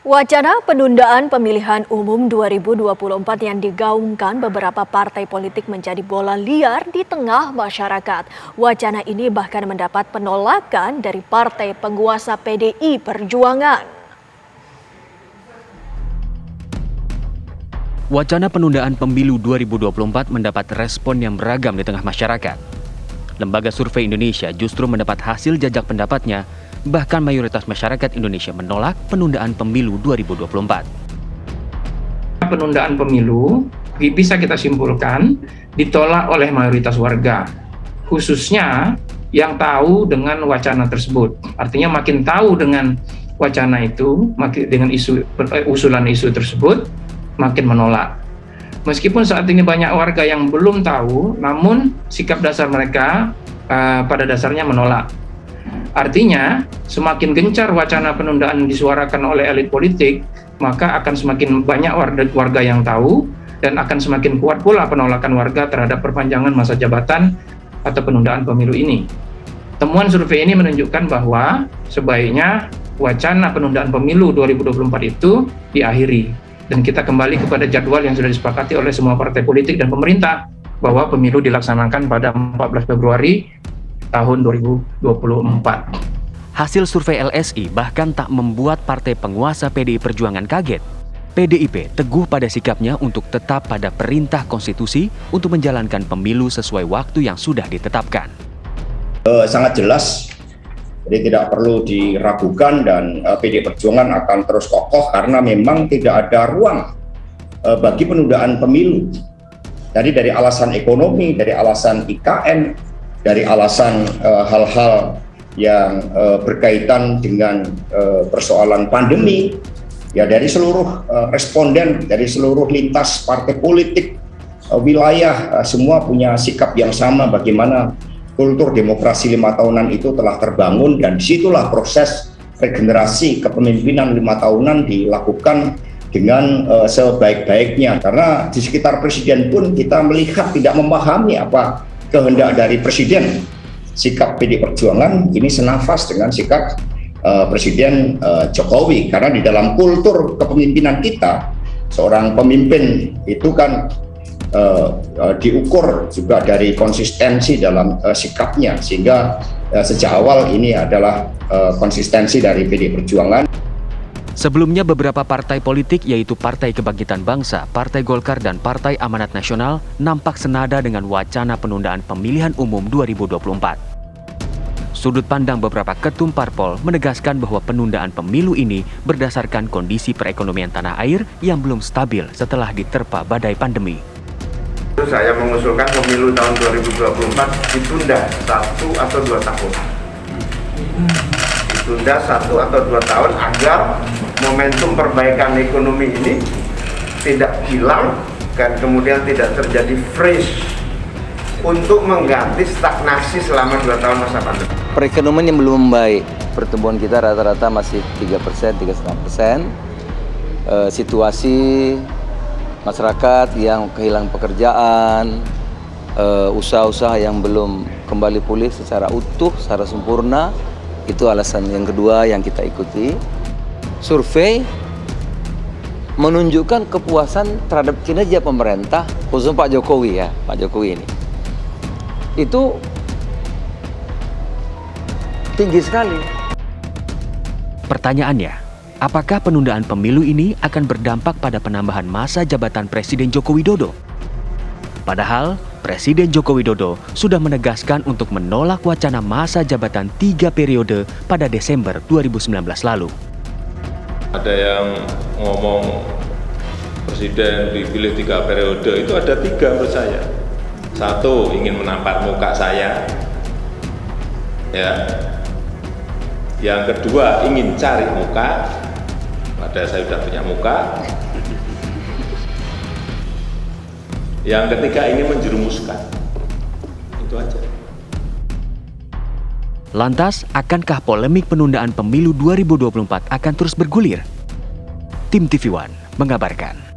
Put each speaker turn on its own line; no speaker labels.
Wacana penundaan pemilihan umum 2024 yang digaungkan beberapa partai politik menjadi bola liar di tengah masyarakat. Wacana ini bahkan mendapat penolakan dari partai penguasa PDI Perjuangan.
Wacana penundaan pemilu 2024 mendapat respon yang beragam di tengah masyarakat. Lembaga Survei Indonesia justru mendapat hasil jajak pendapatnya. Bahkan mayoritas masyarakat Indonesia menolak penundaan pemilu 2024.
Penundaan pemilu bisa kita simpulkan ditolak oleh mayoritas warga, khususnya yang tahu dengan wacana tersebut. Artinya makin tahu dengan wacana itu, makin dengan usulan isu tersebut, makin menolak. Meskipun saat ini banyak warga yang belum tahu, namun sikap dasar mereka pada dasarnya menolak. Artinya, semakin gencar wacana penundaan disuarakan oleh elit politik, maka akan semakin banyak warga yang tahu dan akan semakin kuat pula penolakan warga terhadap perpanjangan masa jabatan atau penundaan pemilu ini. Temuan survei ini menunjukkan bahwa sebaiknya wacana penundaan pemilu 2024 itu diakhiri dan kita kembali kepada jadwal yang sudah disepakati oleh semua partai politik dan pemerintah bahwa pemilu dilaksanakan pada 14 Februari tahun 2024.
Hasil survei LSI bahkan tak membuat partai penguasa PDI Perjuangan kaget. PDIP teguh pada sikapnya untuk tetap pada perintah konstitusi untuk menjalankan pemilu sesuai waktu yang sudah ditetapkan.
Sangat jelas, jadi tidak perlu diragukan dan PDI Perjuangan akan terus kokoh karena memang tidak ada ruang bagi penundaan pemilu. Jadi dari alasan ekonomi, dari alasan IKN, dari alasan hal-hal yang berkaitan dengan persoalan pandemi, ya dari seluruh responden, dari seluruh lintas partai politik, wilayah, semua punya sikap yang sama bagaimana kultur demokrasi 5 tahunan itu telah terbangun dan disitulah proses regenerasi kepemimpinan 5 tahunan dilakukan dengan sebaik-baiknya. Karena di sekitar presiden pun kita melihat tidak memahami apa kehendak dari presiden. Sikap PDI Perjuangan ini senafas dengan sikap Presiden Jokowi, karena di dalam kultur kepemimpinan kita, seorang pemimpin itu kan diukur juga dari konsistensi dalam sikapnya, sehingga sejak awal ini adalah konsistensi dari PDI Perjuangan.
Sebelumnya beberapa partai politik yaitu Partai Kebangkitan Bangsa, Partai Golkar, dan Partai Amanat Nasional nampak senada dengan wacana penundaan pemilihan umum 2024. Sudut pandang beberapa ketum parpol menegaskan bahwa penundaan pemilu ini berdasarkan kondisi perekonomian tanah air yang belum stabil setelah diterpa badai pandemi.
Saya mengusulkan pemilu tahun 2024 ditunda 1 atau 2 tahun. Ditunda 1 atau 2 tahun agar momentum perbaikan ekonomi ini tidak hilang dan kemudian tidak terjadi freeze untuk mengganti stagnasi selama 2 tahun masa pandemi.
Perekonomian yang belum membaik, pertumbuhan kita rata-rata masih 3%, 3,5%. Situasi masyarakat yang kehilangan pekerjaan, usaha-usaha yang belum kembali pulih secara utuh, secara sempurna, itu alasan yang kedua yang kita ikuti. Survei menunjukkan kepuasan terhadap kinerja pemerintah, khususnya Pak Jokowi ya, Pak Jokowi ini. Itu tinggi sekali.
Pertanyaannya, apakah penundaan pemilu ini akan berdampak pada penambahan masa jabatan Presiden Joko Widodo? Padahal, Presiden Joko Widodo sudah menegaskan untuk menolak wacana masa jabatan 3 periode pada Desember 2019 lalu.
Ada yang ngomong Presiden dipilih 3 periode, itu ada 3 menurut saya. 1, ingin menampar muka saya. Ya. Yang kedua, ingin cari muka. Padahal saya sudah punya muka. Yang ketiga, ingin menjerumuskan. Itu aja.
Lantas, akankah polemik penundaan pemilu 2024 akan terus bergulir? Tim TV One mengabarkan.